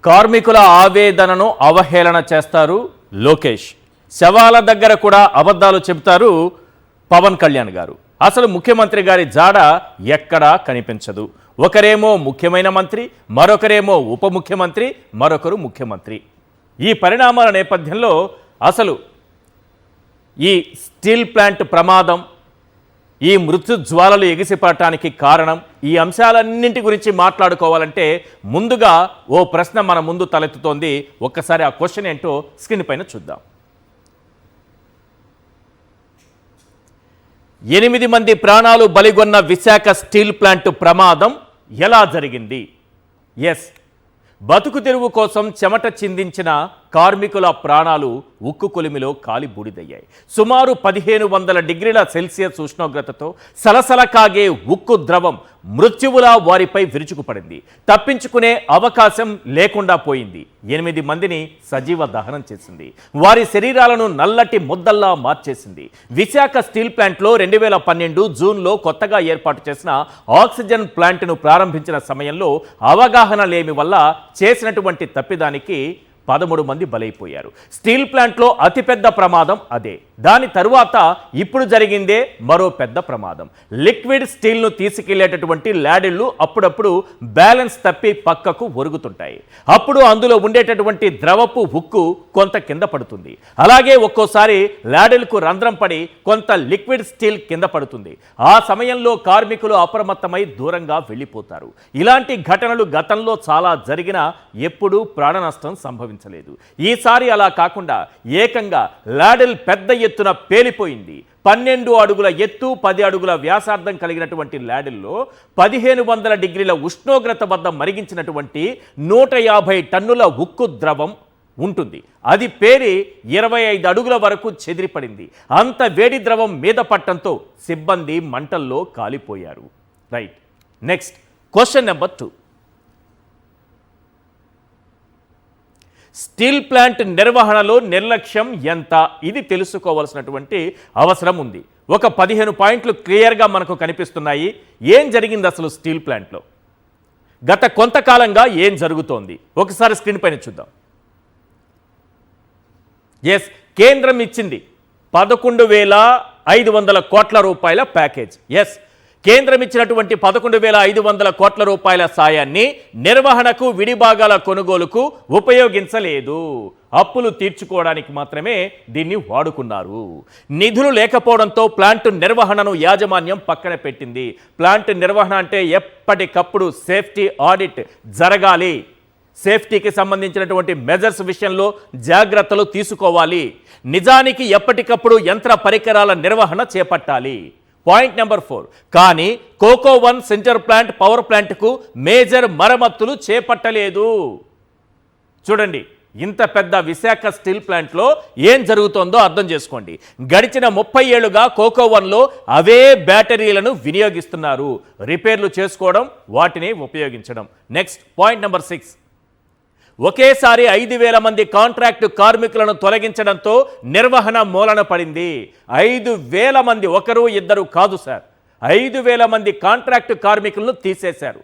కార్మికుల ఆవేదనను అవహేళన చేస్తారు లోకేష్. శవాల దగ్గర కూడా అబద్ధాలు చెబుతారు పవన్ కళ్యాణ్ గారు. అసలు ముఖ్యమంత్రి గారి జాడ ఎక్కడా కనిపించదు. ఒకరేమో ముఖ్యమైన మంత్రి, మరొకరేమో ఉప ముఖ్యమంత్రి, మరొకరు ముఖ్యమంత్రి. ఈ పరిణామాల నేపథ్యంలో అసలు ఈ స్టీల్ ప్లాంట్ ప్రమాదం, ఈ మృత్యు జ్వాలలు ఎగిసిపడటానికి కారణం, ఈ అంశాలన్నింటి గురించి మాట్లాడుకోవాలంటే ముందుగా ఓ ప్రశ్న మన ముందు తలెత్తుతోంది. ఒక్కసారి ఆ క్వశ్చన్ ఏంటో స్క్రీన్ పైన చూద్దాం. 8 మంది ప్రాణాలు బలిగొన్న విశాఖ స్టీల్ ప్లాంట్ ప్రమాదం ఎలా జరిగింది? ఎస్, బతుకు తెరువు కోసం చెమట చిందించిన కార్మికుల ప్రాణాలు ఉక్కు కొలిమిలో కాలి బూడిదయ్యాయి. సుమారు 1500 డిగ్రీల సెల్సియస్ ఉష్ణోగ్రతతో సలసల కాగే ఉక్కు ద్రవం మృత్యువులా వారిపై విరుచుకుపడింది. తప్పించుకునే అవకాశం లేకుండా పోయింది. 8 మందిని సజీవ దహనం చేసింది. వారి శరీరాలను నల్లటి ముద్దల్లా మార్చేసింది. విశాఖ స్టీల్ ప్లాంట్లో 2012 జూన్లో కొత్తగా ఏర్పాటు చేసిన ఆక్సిజన్ ప్లాంట్ను ప్రారంభించిన సమయంలో అవగాహన లేమి వల్ల చేసినటువంటి తప్పిదానికి 13 మంది బలైపోయారు. స్టీల్ ప్లాంట్లో అతిపెద్ద ప్రమాదం అదే. దాని తరువాత ఇప్పుడు జరిగిందే మరో పెద్ద ప్రమాదం. లిక్విడ్ స్టీల్ను తీసుకెళ్లేటటువంటి ల్యాడిళ్లు అప్పుడప్పుడు బ్యాలెన్స్ తప్పి పక్కకు ఒరుగుతుంటాయి. అప్పుడు అందులో ఉండేటటువంటి ద్రవపు ఉక్కు కొంత కింద పడుతుంది. అలాగే ఒక్కోసారి ల్యాడిల్కు రంధ్రం పడి కొంత లిక్విడ్ స్టీల్ కింద పడుతుంది. ఆ సమయంలో కార్మికులు అప్రమత్తమై దూరంగా వెళ్ళిపోతారు. ఇలాంటి ఘటనలు గతంలో చాలా జరిగినా ఎప్పుడూ ప్రాణ నష్టం సంభవించలేదు. ఈసారి అలా కాకుండా ఏకంగా ల్యాడిల్ పెద్ద ఎత్తున పేలిపోయింది. 12 అడుగుల ఎత్తు, 10 అడుగుల వ్యాసార్థం కలిగినటువంటి ల్యాడిల్లో 1500 డిగ్రీల ఉష్ణోగ్రత వద్ద మరిగించినటువంటి 150 టన్నుల ఉక్కు ద్రవం ఉంటుంది. అది పేరి 25 అడుగుల వరకు చెదిరిపడింది. అంత వేడి ద్రవం మీద పట్టడంతో సిబ్బంది మంటల్లో కాలిపోయారు. Right, next question number 2. Steel plant నిర్వహణలో నిర్లక్ష్యం ఎంత? ఇది తెలుసుకోవాల్సినటువంటి అవసరం ఉంది. ఒక 15 పాయింట్లు క్లియర్గా మనకు కనిపిస్తున్నాయి. ఏం జరిగింది అసలు స్టీల్ ప్లాంట్లో? గత కొంతకాలంగా ఏం జరుగుతోంది ఒకసారి స్క్రీన్ పైన చూద్దాం. ఎస్, కేంద్రం ఇచ్చింది 11,500 కోట్ల రూపాయల ప్యాకేజ్. ఎస్, కేంద్రం ఇచ్చినటువంటి 11,500 కోట్ల రూపాయల సాయాన్ని నిర్వహణకు, విడిభాగాల కొనుగోలుకు ఉపయోగించలేదు. అప్పులు తీర్చుకోవడానికి మాత్రమే దీన్ని వాడుకున్నారు. నిధులు లేకపోవడంతో ప్లాంట్ నిర్వహణను యాజమాన్యం పక్కన పెట్టింది. ప్లాంట్ నిర్వహణ అంటే ఎప్పటికప్పుడు సేఫ్టీ ఆడిట్ జరగాలి. సేఫ్టీకి సంబంధించినటువంటి మెజర్స్ విషయంలో జాగ్రత్తలు తీసుకోవాలి. నిజానికి ఎప్పటికప్పుడు యంత్ర పరికరాల నిర్వహణ చేపట్టాలి. Point number 4. కానీ కోకో 1 సెంటర్ ప్లాంట్, పవర్ ప్లాంట్కు మేజర్ మరమ్మతులు చేపట్టలేదు. చూడండి, ఇంత పెద్ద విశాఖ స్టీల్ ప్లాంట్లో ఏం జరుగుతోందో అర్థం చేసుకోండి. గడిచిన 30 ఏళ్లుగా కోకో 1లో అవే బ్యాటరీలను వినియోగిస్తున్నారు. రిపేర్లు చేసుకోవడం, వాటిని ఉపయోగించడం. Next point number 6. ఒకేసారి 5,000 మంది కాంట్రాక్టు కార్మికులను తొలగించడంతో నిర్వహణ మూలన పడింది. 5,000 మంది, ఒకరు ఇద్దరు కాదు సార్, 5,000 మంది కాంట్రాక్టు కార్మికులను తీసేశారు.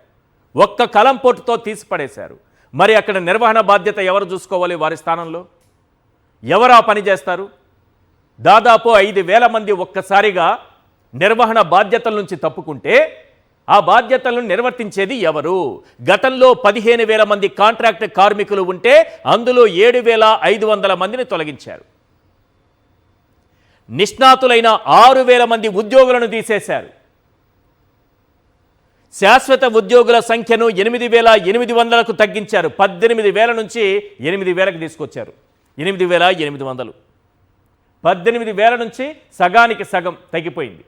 ఒక్క కలంపోటుతో తీసిపడేశారు. మరి అక్కడ నిర్వహణ బాధ్యత ఎవరు చూసుకోవాలి? వారి స్థానంలో ఎవరు ఆ పని చేస్తారు? దాదాపు 5,000 మంది ఒక్కసారిగా నిర్వహణ బాధ్యతల నుంచి తప్పుకుంటే ఆ బాధ్యతలను నిర్వర్తించేది ఎవరు? గతంలో 15,000 మంది కాంట్రాక్ట్ కార్మికులు ఉంటే అందులో 7,500 మందిని తొలగించారు. నిష్ణాతులైన 6,000 మంది ఉద్యోగులను తీసేశారు. శాశ్వత ఉద్యోగుల సంఖ్యను 8,800కు తగ్గించారు. 18,000 నుంచి 8,000కి తీసుకొచ్చారు. 8,800, 18,000 నుంచి సగానికి సగం తగ్గిపోయింది.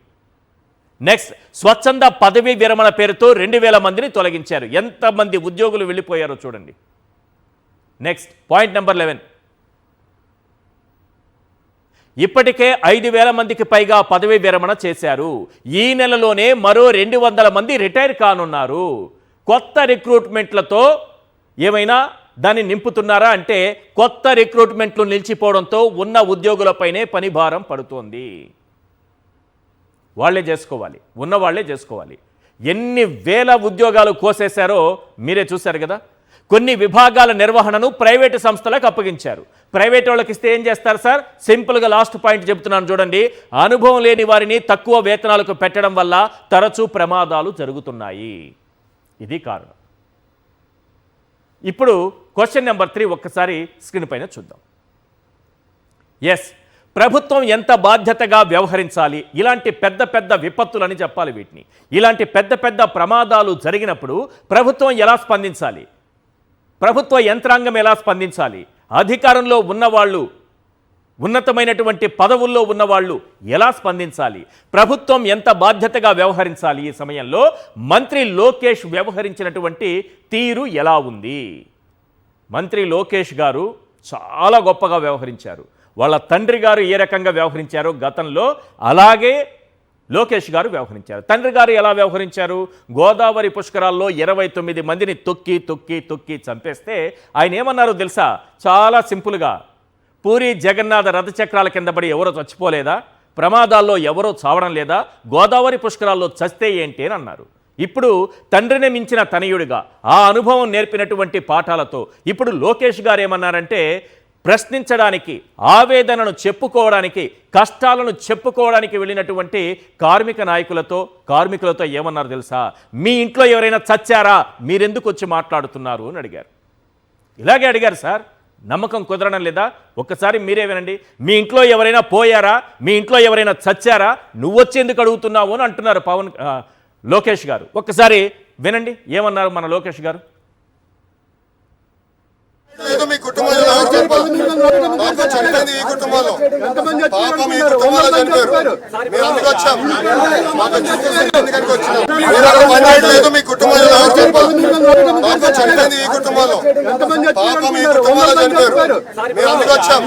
నెక్స్ట్, స్వచ్ఛంద పదవీ విరమణ పేరుతో 2,000 మందిని తొలగించారు. ఎంతమంది ఉద్యోగులు వెళ్ళిపోయారో చూడండి. Next point number 11. ఇప్పటికే 5,000 మందికి పైగా పదవీ విరమణ చేశారు. ఈ నెలలోనే మరో 200 మంది రిటైర్ కానున్నారు. కొత్త రిక్రూట్మెంట్లతో ఏమైనా దాన్ని నింపుతున్నారా అంటే కొత్త రిక్రూట్మెంట్లు నిలిచిపోవడంతో ఉన్న ఉద్యోగులపైనే పని భారం పడుతోంది. వాళ్లే చేసుకోవాలి, ఉన్నవాళ్లే చేసుకోవాలి. ఎన్ని వేల ఉద్యోగాలు కోసేశారో మీరే చూశారు కదా. కొన్ని విభాగాల నిర్వహణను ప్రైవేటు సంస్థలకు అప్పగించారు. ప్రైవేట్ వాళ్ళకి ఇస్తే ఏం చేస్తారు సార్? సింపుల్గా లాస్ట్ పాయింట్ చెబుతున్నాను చూడండి. అనుభవం లేని వారిని తక్కువ వేతనాలకు పెట్టడం వల్ల తరచూ ప్రమాదాలు జరుగుతున్నాయి. ఇది కారణం. ఇప్పుడు క్వశ్చన్ నెంబర్ 3 ఒక్కసారి స్క్రీన్ పైన చూద్దాం. ఎస్, ప్రభుత్వం ఎంత బాధ్యతగా వ్యవహరించాలి? ఇలాంటి పెద్ద పెద్ద విపత్తులని చెప్పాలి వీటిని. ఇలాంటి పెద్ద పెద్ద ప్రమాదాలు జరిగినప్పుడు ప్రభుత్వం ఎలా స్పందించాలి? ప్రభుత్వ యంత్రాంగం ఎలా స్పందించాలి? అధికారంలో ఉన్నవాళ్ళు, ఉన్నతమైనటువంటి పదవుల్లో ఉన్నవాళ్ళు ఎలా స్పందించాలి? ప్రభుత్వం ఎంత బాధ్యతగా వ్యవహరించాలి? ఈ సమయంలో మంత్రి లోకేష్ వ్యవహరించినటువంటి తీరు ఎలా ఉంది? మంత్రి లోకేష్ గారు చాలా గొప్పగా వ్యవహరించారు. వాళ్ళ తండ్రి గారు ఏ రకంగా వ్యవహరించారో గతంలో అలాగే లోకేష్ గారు వ్యవహరించారు. తండ్రి గారు ఎలా వ్యవహరించారు? గోదావరి పుష్కరాల్లో 29 మందిని తొక్కి తొక్కి తొక్కి చంపేస్తే ఆయన ఏమన్నారో తెలుసా? చాలా సింపుల్గా, పూరి జగన్నాథ రథచక్రాల కింద పడి ఎవరో చచ్చిపోలేదా? ప్రమాదాల్లో ఎవరో చావడం లేదా? గోదావరి పుష్కరాల్లో చస్తే ఏంటి అని అన్నారు. ఇప్పుడు తండ్రిని మించిన తనయుడిగా ఆ అనుభవం నేర్పినటువంటి పాఠాలతో ఇప్పుడు లోకేష్ గారు ఏమన్నారంటే, ప్రశ్నించడానికి, ఆవేదనను చెప్పుకోవడానికి, కష్టాలను చెప్పుకోవడానికి వెళ్ళినటువంటి కార్మికులతో ఏమన్నారు తెలుసా? మీ ఇంట్లో ఎవరైనా చచ్చారా? మీరెందుకు వచ్చి మాట్లాడుతున్నారు అని అడిగారు. ఇలాగే అడిగారు సార్. నమ్మకం కుదరడం లేదా? ఒక్కసారి మీరే వినండి. మీ ఇంట్లో ఎవరైనా పోయారా? మీ ఇంట్లో ఎవరైనా చచ్చారా? నువ్వు వచ్చేందుకు అడుగుతున్నావు అని అంటున్నారు లోకేష్ గారు. ఒక్కసారి వినండి ఏమన్నారు మన లోకేష్ గారు. మీ కుటుంబంలో మాకు చనిపోయింది, ఈ కుటుంబంలో పాపం ఈ కుటుంబంలో చనిపోయారు. మేము అందుకు వచ్చాం. మాకు ఎందుకని వచ్చినాం? లేదు, మీ కుటుంబంలో మాకు చనిపోయింది, ఈ కుటుంబంలో పాపం ఈ కుటుంబంలో చనిపోయారు. మేము అందుకు వచ్చాం.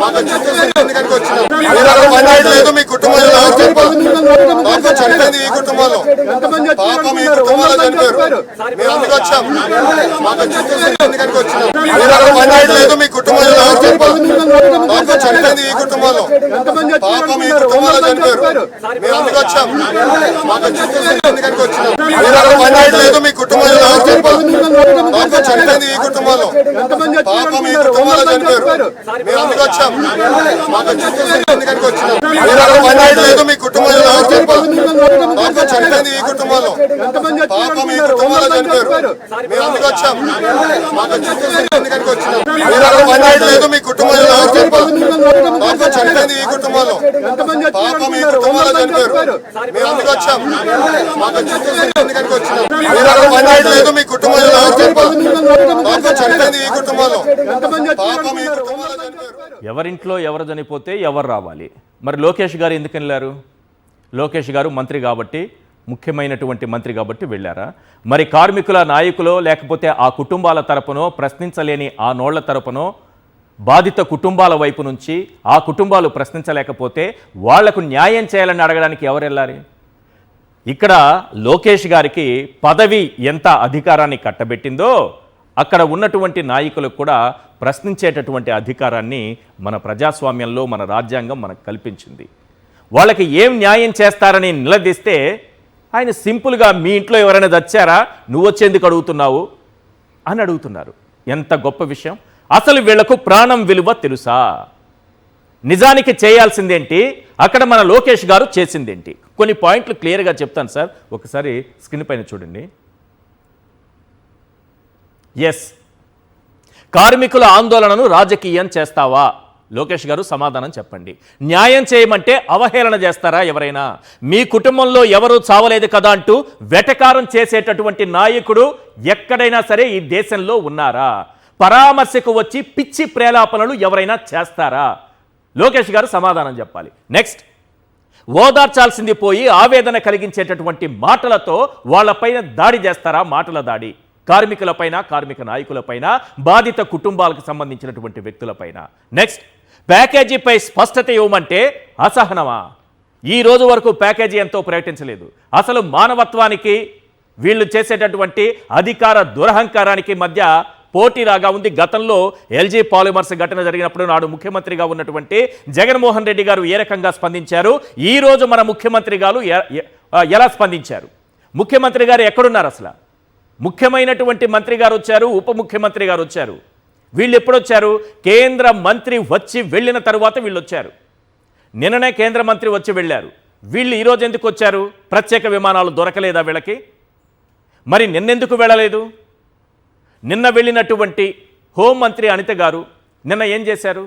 మాకు ఎందుకని వచ్చినాం? లేదు, మీ కుటుంబంలో మాకు చనిపోయింది, ఈ కుటుంబంలో పాపం ఈ కుటుంబంలో చనిపోయారు. మేము అందుకు వచ్చాం. మాకు ఎందుకని వచ్చినాం? లేదు, మీ కుటుంబంలో మాకు చనిపోయింది, ఈ కుటుంబంలో పాపం ఈ కుటుంబంలో చనిపోయారు. మేము అందుకు వచ్చాం. మాకు ఎందుకని వచ్చినాం? లేదు, మీ కుటుంబంలో మాకు చనిపోయింది, ఈ కుటుంబంలో పాపం ఈ కుటుంబంలో చనిపోయారు. మేము అందుకు వచ్చాం. మాకు ఎందుకని వచ్చినాం? లేదు, మీ కుటుంబంలో మాకు చనిపోయింది, ఈ కుటుంబంలో పాపం ఈ కుటుంబంలో చనిపోయారు. మేము అందుకు వచ్చాం. మాకు ఎందుకని వచ్చినాం? లేదు, మీ కుటుంబంలో మాకు చనిపోయింది, ఈ కుటుంబంలో పాపం ఈ కుటుంబంలో చనిపోయారు. మేము అందుకు వచ్చాం. మాకు ఎందుకని వచ్చినాం? లేదు, మీ కుటుంబంలో మాకు చనిపోయింది, ఈ కుటుంబంలో పాపం ఈ కుటుంబంలో చనిపోయారు. ఎవరింట్లో ఎవరు చనిపోతే ఎవరు రావాలి? మరి లోకేష్ గారు ఎందుకు వెళ్ళారు? లోకేష్ గారు మంత్రి కాబట్టి, ముఖ్యమైనటువంటి మంత్రి కాబట్టి వెళ్ళారా? మరి కార్మికుల నాయకులో లేకపోతే ఆ కుటుంబాల తరపునో, ప్రశ్నించలేని ఆ నోళ్ల తరపునో, బాధిత కుటుంబాల వైపు నుంచి ఆ కుటుంబాలు ప్రశ్నించలేకపోతే వాళ్లకు న్యాయం చేయాలని అడగడానికి ఎవరు వెళ్ళాలి? ఇక్కడ లోకేష్ గారికి పదవి ఎంత అధికారాన్ని కట్టబెట్టిందో అక్కడ ఉన్నటువంటి నాయకులకు కూడా ప్రశ్నించేటటువంటి అధికారాన్ని మన ప్రజాస్వామ్యంలో మన రాజ్యాంగం మనకు కల్పించింది. వాళ్ళకి ఏం న్యాయం చేస్తారని నిలదీస్తే ఆయన సింపుల్గా మీ ఇంట్లో ఎవరైనా చచ్చారా, నువ్వు వచ్చేందుకు అడుగుతున్నావు అని అడుగుతున్నారు. ఎంత గొప్ప విషయం! అసలు వీళ్లకు ప్రాణం విలువ తెలుసా? నిజానికి చేయాల్సిందేంటి, అక్కడ మన లోకేష్ గారు చేసిందేంటి? కొన్ని పాయింట్లు క్లియర్గా చెప్తాను సార్. ఒకసారి స్క్రీన్ పైన చూడండి. ఎస్, కార్మికుల ఆందోళనను రాజకీయం చేస్తావా? లోకేష్ గారు సమాధానం చెప్పండి. న్యాయం చేయమంటే అవహేళన చేస్తారా ఎవరైనా? మీ కుటుంబంలో ఎవరూ చావలేదు కదా అంటూ వెటకారం చేసేటటువంటి నాయకుడు ఎక్కడైనా సరే ఈ దేశంలో ఉన్నారా? పరామర్శకు వచ్చి పిచ్చి ప్రేలాపనలు ఎవరైనా చేస్తారా? లోకేష్ గారు సమాధానం చెప్పాలి. నెక్స్ట్, ఓదార్చాల్సింది పోయి ఆవేదన కలిగించేటటువంటి మాటలతో వాళ్ళపైన దాడి చేస్తారా? మాటల దాడి కార్మికులపైన, కార్మిక నాయకులపైన, బాధిత కుటుంబాలకు సంబంధించినటువంటి వ్యక్తులపైన. నెక్స్ట్, ప్యాకేజీపై స్పష్టత ఇవ్వమంటే అసహనమా? ఈ రోజు వరకు ప్యాకేజీ ఎంతో ప్రకటించలేదు. అసలు మానవత్వానికి వీళ్ళు చేసేటటువంటి అధికార దురహంకారానికి మధ్య పోటీలాగా ఉంది. గతంలో ఎల్జీ పాలిమర్స్ ఘటన జరిగినప్పుడు నాడు ముఖ్యమంత్రిగా ఉన్నటువంటి జగన్మోహన్ రెడ్డి గారు ఏ రకంగా స్పందించారు, ఈ రోజు మన ముఖ్యమంత్రి గారు ఎలా స్పందించారు? ముఖ్యమంత్రి గారు ఎక్కడున్నారు? అసలు ముఖ్యమైనటువంటి మంత్రి గారు వచ్చారు, ఉప ముఖ్యమంత్రి గారు వచ్చారు. వీళ్ళు ఎప్పుడు వచ్చారు? కేంద్ర మంత్రి వచ్చి వెళ్ళిన తరువాత వీళ్ళు వచ్చారు. నిన్ననే కేంద్ర మంత్రి వచ్చి వెళ్ళారు. వీళ్ళు ఈరోజు ఎందుకు వచ్చారు? ప్రత్యేక విమానాలు దొరకలేదా వీళ్ళకి? మరి నిన్నెందుకు వెళ్ళలేదు? నిన్న వెళ్ళినటువంటి హోంమంత్రి అనిత గారు నిన్న ఏం చేశారు?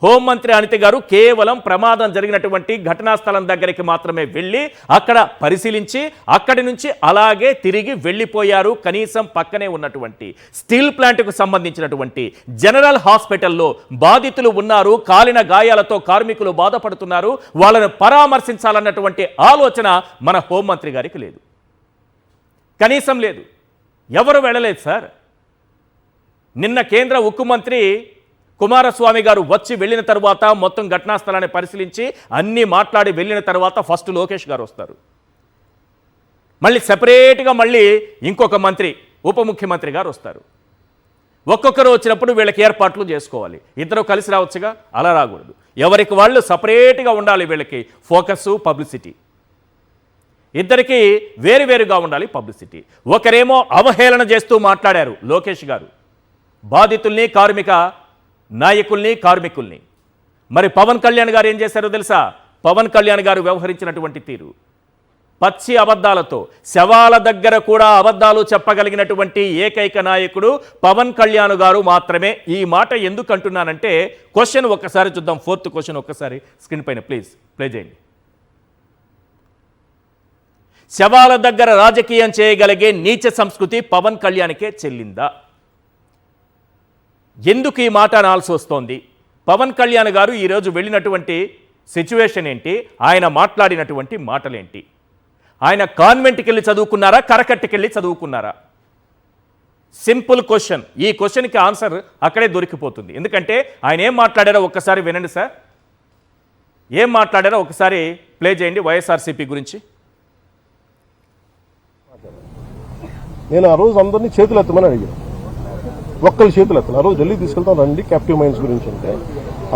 హోంమంత్రి అనిత గారు కేవలం ప్రమాదం జరిగినటువంటి ఘటనా స్థలం దగ్గరికి మాత్రమే వెళ్ళి అక్కడ పరిశీలించి అక్కడి నుంచి అలాగే తిరిగి వెళ్ళిపోయారు. కనీసం పక్కనే ఉన్నటువంటి స్టీల్ ప్లాంట్కు సంబంధించినటువంటి జనరల్ హాస్పిటల్లో బాధితులు ఉన్నారు, కాలిన గాయాలతో కార్మికులు బాధపడుతున్నారు, వాళ్ళను పరామర్శించాలన్నటువంటి ఆలోచన మన హోంమంత్రి గారికి లేదు, కనీసం లేదు. ఎవరు వెళ్ళలేదు సార్. నిన్న కేంద్ర ఉక్కు మంత్రి కుమారస్వామి గారు వచ్చి వెళ్ళిన తర్వాత మొత్తం ఘటనా స్థలాన్ని పరిశీలించి అన్నీ మాట్లాడి వెళ్ళిన తర్వాత ఫస్ట్ లోకేష్ గారు వస్తారు. మళ్ళీ సెపరేట్గా మళ్ళీ ఇంకొక మంత్రి ఉప ముఖ్యమంత్రి గారు వస్తారు. ఒక్కొక్కరు వచ్చినప్పుడు వీళ్ళకి ఏర్పాట్లు చేసుకోవాలి. ఇద్దరు కలిసి రావచ్చుగా, అలా రాకూడదు. ఎవరికి వాళ్ళు సపరేట్గా ఉండాలి. వీళ్ళకి ఫోకస్, పబ్లిసిటీ ఇద్దరికి వేరువేరుగా ఉండాలి పబ్లిసిటీ. ఒకరేమో అవహేళన చేస్తూ మాట్లాడారు లోకేష్ గారు, బాధితుల్ని, కార్మిక నాయకుల్ని, కార్మికుల్ని. మరి పవన్ కళ్యాణ్ గారు ఏం చేశారో తెలుసా? పవన్ కళ్యాణ్ గారు వ్యవహరించినటువంటి తీరు పచ్చి అబద్ధాలతో, శవాల దగ్గర కూడా అబద్ధాలు చెప్పగలిగినటువంటి ఏకైక నాయకుడు పవన్ కళ్యాణ్ గారు మాత్రమే. ఈ మాట ఎందుకు అంటున్నానంటే, క్వశ్చన్ ఒక్కసారి చూద్దాం. 4th క్వశ్చన్ ఒక్కసారి స్క్రీన్ పైన ప్లీజ్ ప్లే చేయండి. శవాల దగ్గర రాజకీయం చేయగలిగే నీచ సంస్కృతి పవన్ కళ్యాణ్కే చెల్లిందా? ఎందుకు ఈ మాట అనాల్సి వస్తోంది? పవన్ కళ్యాణ్ గారు ఈరోజు వెళ్ళినటువంటి సిచ్యువేషన్ ఏంటి? ఆయన మాట్లాడినటువంటి మాటలేంటి? ఆయన కాన్వెంట్కి వెళ్ళి చదువుకున్నారా, కరకట్టుకి వెళ్ళి చదువుకున్నారా? Simple question. ఈ క్వశ్చన్కి ఆన్సర్ అక్కడే దొరికిపోతుంది. ఎందుకంటే ఆయన ఏం మాట్లాడారో ఒక్కసారి వినండి సార్. ఏం మాట్లాడారో ఒకసారి ప్లే చేయండి వైఎస్ఆర్సీపీ గురించి. నేను ఆ రోజు అందరినీ చేతులు ఎత్తమని అడిగాను. ఒక్కరు చేతులు ఎత్తాను. ఆ రోజు ఢిల్లీ తీసుకెళ్తాం రండి క్యాప్టివ్ మైన్స్ గురించి అంటే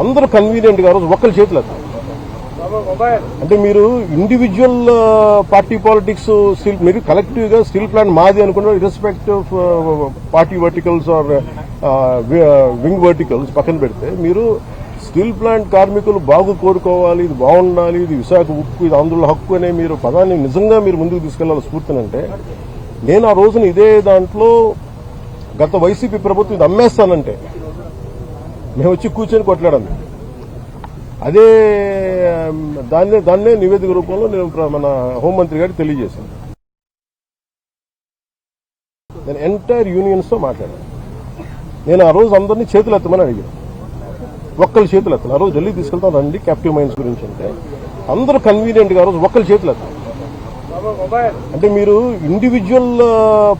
అందరూ కన్వీనియంట్గా ఆ రోజు ఒక్కరు చేతులు ఎత్తాను. అంటే మీరు ఇండివిజువల్ పార్టీ పాలిటిక్స్ మీరు కలెక్టివ్గా స్టీల్ ప్లాంట్ మాది అనుకున్నారు, irrespective of party verticals or wing verticals పక్కన పెడితే, మీరు స్టీల్ ప్లాంట్ కార్మికులు బాగు కోరుకోవాలి, ఇది బాగుండాలి, ఇది విశాఖ ఉక్కు, ఇది ఆంధ్రుల హక్కు అనే మీరు పదాన్ని నిజంగా మీరు ముందుకు తీసుకెళ్లాలి స్ఫూర్తినంటే, నేను ఆ రోజున ఇదే దాంట్లో గత వైసీపీ ప్రభుత్వం ఇది అమ్మేస్తానంటే మేము వచ్చి కూర్చొని కొట్లాడాను. అదే దాన్నే నివేదిక రూపంలో నేను మన హోంమంత్రి గారికి తెలియజేశాను. నేను ఎంటైర్ యూనియన్స్తో మాట్లాడాను. నేను ఆ రోజు అందరినీ చేతులు ఎత్తమని అడిగాను. ఒక్కరు చేతులు ఎత్తాను. ఆ రోజు ఢిల్లీ తీసుకెళ్తాం రండి క్యాప్టివ్ మైన్స్ గురించి అంటే అందరూ కన్వీనియంట్గా ఆ రోజు ఒక్కరు చేతులు ఎత్తాను. అంటే మీరు ఇండివిజువల్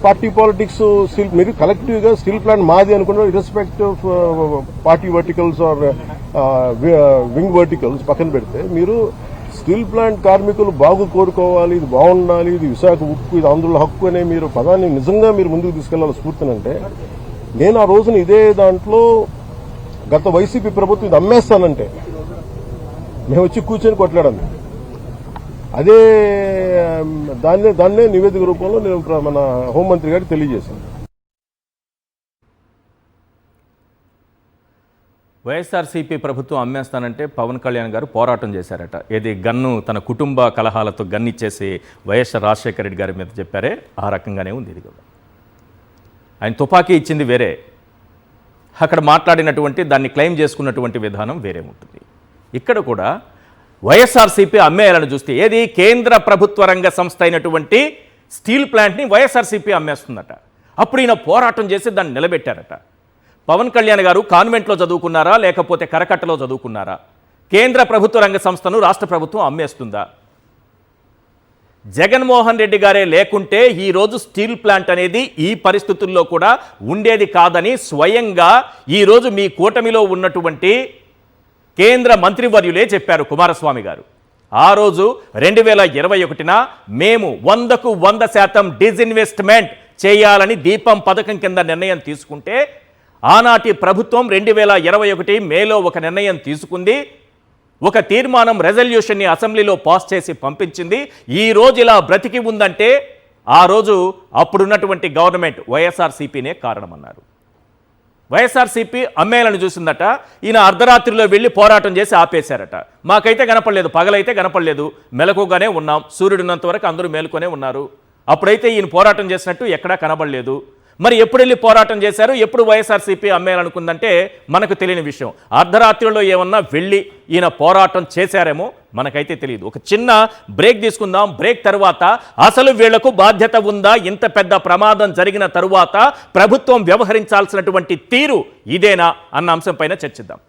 పార్టీ పాలిటిక్స్ మీరు కలెక్టివ్గా స్టీల్ ప్లాంట్ మాది అనుకున్నారు, irrespective of party verticals or wing verticals పక్కన పెడితే, మీరు స్టీల్ ప్లాంట్ కార్మికులు బాగు కోరుకోవాలి, ఇది బాగుండాలి, ఇది విశాఖ ఉక్కు, ఇది ఆంధ్రుల హక్కు అనే మీరు పదాన్ని నిజంగా మీరు ముందుకు తీసుకెళ్లాలి స్ఫూర్తినంటే, నేను ఆ రోజున ఇదే దాంట్లో గత వైసీపీ ప్రభుత్వం ఇది అమ్మేస్తానంటే మేము వచ్చి కూర్చొని కొట్లాడాను. అదే దాన్నే నివేదిక రూపంలో నేను మన హోంమంత్రి గారికి తెలియజేశాను. వైఎస్ఆర్సీపీ ప్రభుత్వం అమ్మేస్తానంటే పవన్ కళ్యాణ్ గారు పోరాటం చేశారట. ఏది గన్ను తన కుటుంబ కలహాలతో గన్నిచ్చేసి వైఎస్ రాజశేఖర రెడ్డి గారి మీద చెప్పారే, ఆ రకంగానే ఉంది ఇది కూడా. ఆయన తుపాకీ ఇచ్చింది వేరే, అక్కడ మాట్లాడినటువంటి దాన్ని క్లెయిమ్ చేసుకున్నటువంటి విధానం వేరే ఉంటుంది. ఇక్కడ కూడా వైఎస్ఆర్సీపీ అమ్మేయాలని చూస్తే, ఏది కేంద్ర ప్రభుత్వ రంగ సంస్థ అయినటువంటి స్టీల్ ప్లాంట్ని వైఎస్ఆర్సీపీ అమ్మేస్తుందట. అప్పుడు ఈయన పోరాటం చేసి దాన్ని నిలబెట్టారట. పవన్ కళ్యాణ్ గారు కాన్వెంట్లో చదువుకున్నారా, లేకపోతే కరకట్టలో చదువుకున్నారా? కేంద్ర ప్రభుత్వ రంగ సంస్థను రాష్ట్ర ప్రభుత్వం అమ్మేస్తుందా? జగన్మోహన్ రెడ్డి గారే లేకుంటే ఈరోజు స్టీల్ ప్లాంట్ అనేది ఈ పరిస్థితుల్లో కూడా ఉండేది కాదని స్వయంగా ఈరోజు మీ కూటమిలో ఉన్నటువంటి కేంద్ర మంత్రివర్యులే చెప్పారు కుమారస్వామి గారు. ఆ రోజు 2021న మేము 100కు 100% డిజిన్వెస్ట్మెంట్ చేయాలని దీపం పథకం కింద నిర్ణయం తీసుకుంటే, ఆనాటి ప్రభుత్వం 2021 మేలో ఒక నిర్ణయం తీసుకుంది. ఒక తీర్మానం రెజల్యూషన్ని అసెంబ్లీలో పాస్ చేసి పంపించింది. ఈ రోజు ఇలా బ్రతికి ఉందంటే ఆ రోజు అప్పుడున్నటువంటి గవర్నమెంట్ వైఎస్ఆర్సీపీనే కారణమన్నారు. వైఎస్ఆర్సీపీ అమ్మేయాలని చూసిందట, ఈయన అర్ధరాత్రిలో వెళ్ళి పోరాటం చేసి ఆపేశారట. మాకైతే కనపడలేదు, పగలైతే కనపడలేదు, మెలకుగానే ఉన్నాం, సూర్యుడు ఉన్నంత వరకు అందరూ మేలుకొనే ఉన్నారు. అప్పుడైతే ఈయన పోరాటం చేసినట్టు ఎక్కడా కనబడలేదు. మరి ఎప్పుడు వెళ్ళి పోరాటం చేశారు, ఎప్పుడు వైఎస్ఆర్సీపీ అమ్మేయాలనుకుందంటే మనకు తెలియని విషయం. అర్ధరాత్రిలో ఏమన్నా వెళ్ళి ఈయన పోరాటం చేశారేమో మనకైతే తెలియదు. ఒక చిన్న బ్రేక్ తీసుకుందాం. బ్రేక్ తర్వాత అసలు వీళ్లకు బాధ్యత ఉందా, ఇంత పెద్ద ప్రమాదం జరిగిన తరువాత ప్రభుత్వం వ్యవహరించాల్సినటువంటి తీరు ఇదేనా అన్న అంశం పైన చర్చిద్దాం.